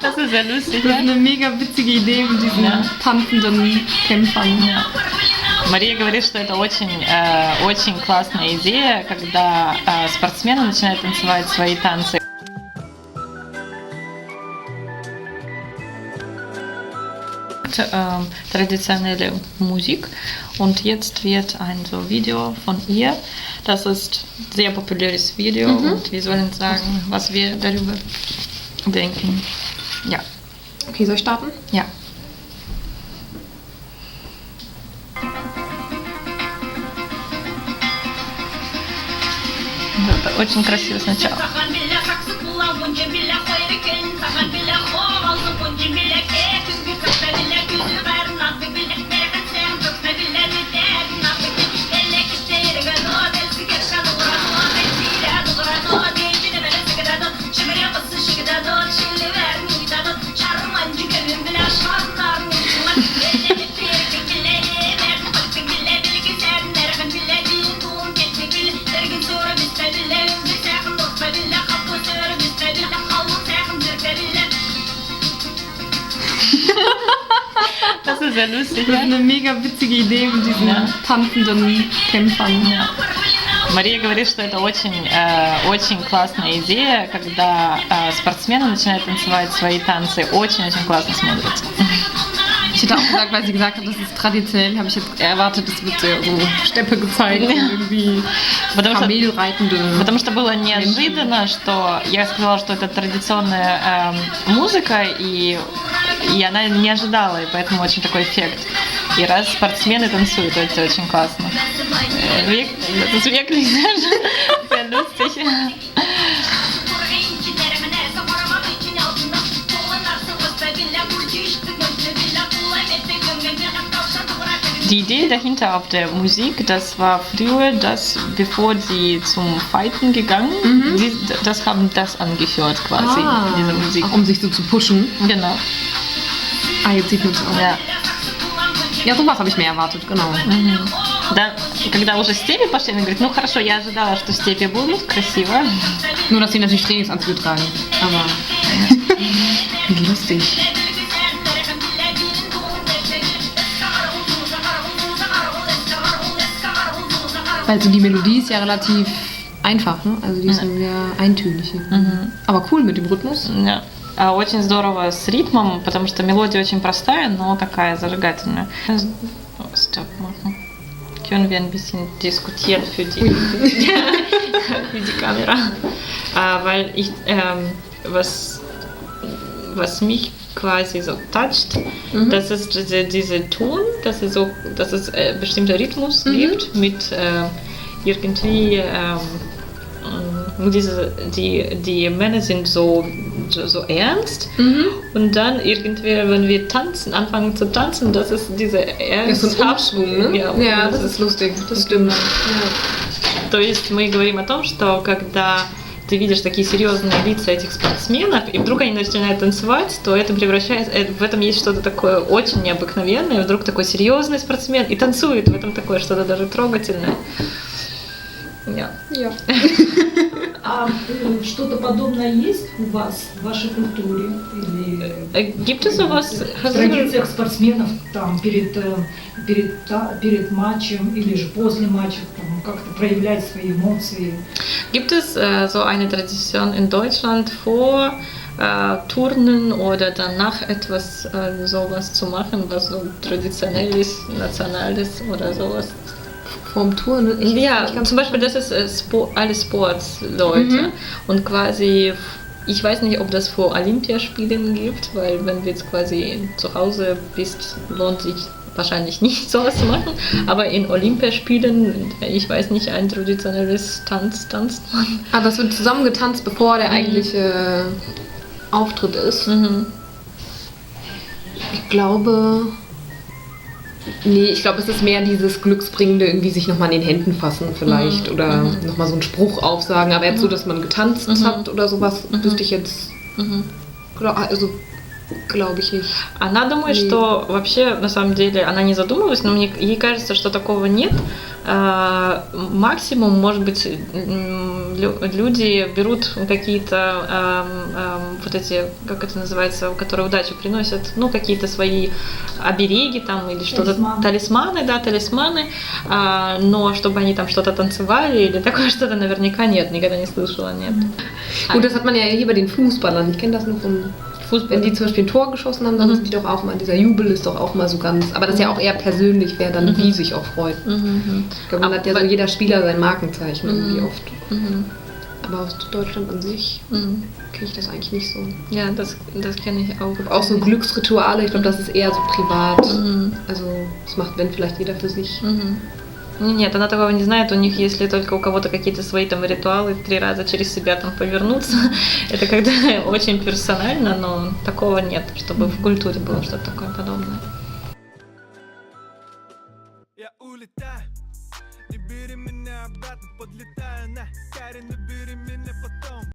Das ist sehr lustig. Das ist eine mega witzige Idee mit diesen tanzenden Kämpfern. Ja. Мария говорит, что это очень классная идея, когда спортсмены начинают танцевать свои танцы. Traditionelle Musik und jetzt wird ein so Video von ihr. Das ist ein sehr populäres Video und wir sollen sagen, was wir darüber denken. Ja. Okay, soll ich starten? Ja. Это очень красиво сначала. Das ist sehr lustig. Das ist eine mega witzige Idee mit diesen tanzenden Kämpfern. Ja. Мария говорит, что это очень классная идея, когда спортсмены начинают танцевать свои танцы. Очень-очень классно смотрится. Ich hätte auch gesagt, weil sie gesagt hat, das ist traditionell, habe ich jetzt erwartet, es wird so Steppe gezeigt und irgendwie Kamelreitende. Потому что было неожиданно, что я сказала, что это традиционная музыка, и она не ожидала, и поэтому очень такой эффект. И раз спортсмены танцуют, это очень классно. Das ist wirklich sehr lustig. Die Idee dahinter auf der Musik, das war früher, dass bevor sie zum Fighten gegangen, das haben das angehört quasi, diese Musik. Auch um sich so zu pushen. Genau. Ah, jetzt sieht man es auch. Ja. Ja, sowas habe ich mehr erwartet, genau. Да, когда уже степи пошли, она говорит, ну хорошо, я ожидала, что степи будут красиво. Nur, dass sie natürlich Trainingsanzüge tragen. Aber wie lustig. Also die Melodie ist ja relativ einfach, ne? Also die ist sehr eintönig. Aber cool mit dem Rhythmus. Ja. Очень здорово с ритмом, потому что мелодия очень простая, но такая зажигательная. Stopp machen. Können wir ein bisschen diskutieren für die Kamera. Weil ich, was mich quasi so toucht, das ist dieser Ton, dass es bestimmter Rhythmus gibt mit irgendwie die Männer sind so ernst und dann irgendwie, wenn wir anfangen zu tanzen, das ist diese Ernst. Das ist so ein Abschwung, ne? Ja, das ist lustig, das stimmt. То есть мы говорим о том, что когда ты видишь такие серьезные лица этих спортсменов, и вдруг они начинают танцевать, то это превращается, в этом есть что-то такое очень необыкновенное, вдруг такой серьезный спортсмен и танцует, в этом такое что-то даже трогательное. Ja. А что-то подобное есть у вас в вашей культуре? Или Gibt es sowas? в традициях спортсменов там, перед матчем или же после матча там, как-то проявлять свои эмоции? Gibt es so eine Tradition in Deutschland vor Turnen oder danach etwas sowas zu machen, was so traditionell ist, national ist oder sowas? Vom Turnen? Ja, zum Beispiel, das ist alle Sportsleute und quasi, ich weiß nicht, ob das vor Olympiaspielen gibt, weil wenn du jetzt quasi zu Hause bist, lohnt sich wahrscheinlich nicht sowas zu machen, aber in Olympiaspielen, ich weiß nicht, ein traditionelles tanzt man. Aber das wird zusammen getanzt, bevor der eigentliche Auftritt ist. Ich glaube, es ist mehr dieses Glücksbringende, irgendwie sich nochmal in den Händen fassen vielleicht oder nochmal so einen Spruch aufsagen, aber jetzt so, dass man getanzt hat oder sowas, wüsste ich jetzt, glaube ich nicht. Она думает, что вообще, на самом деле, она не задумывалась, но ей кажется, что такого нет. Максимум, может быть, люди берут какие-то вот эти, как это называется, которые удачу приносят, ну, какие-то свои обереги там или что-то, талисманы, но чтобы они там что-то танцевали или такое что-то, наверняка нет, никогда не слышала, нет. Gut, das hat man ja hier bei den Fußballern. Ich kenne das nur von Fußball. Wenn die zum Beispiel ein Tor geschossen haben, dann sind die doch auch mal, dieser Jubel ist doch auch mal so ganz, aber das ist ja auch eher persönlich, wer dann wie sich auch freut. Ich glaube, man hat ja so jeder Spieler sein Markenzeichen irgendwie oft. Aber aus Deutschland an sich kenne ich das eigentlich nicht so. Ja, das kenne ich auch. Auch so Glücksrituale, ich glaube, das ist eher so privat. Also das macht, wenn vielleicht jeder für sich. Нет, она такого не знает. У них, если только у кого-то какие-то свои там ритуалы 3 раза через себя там повернуться, это когда очень персонально, но такого нет, чтобы в культуре было что-то такое подобное. Я улетаю, не бери меня обратно, подлетаю на Карину, бери меня.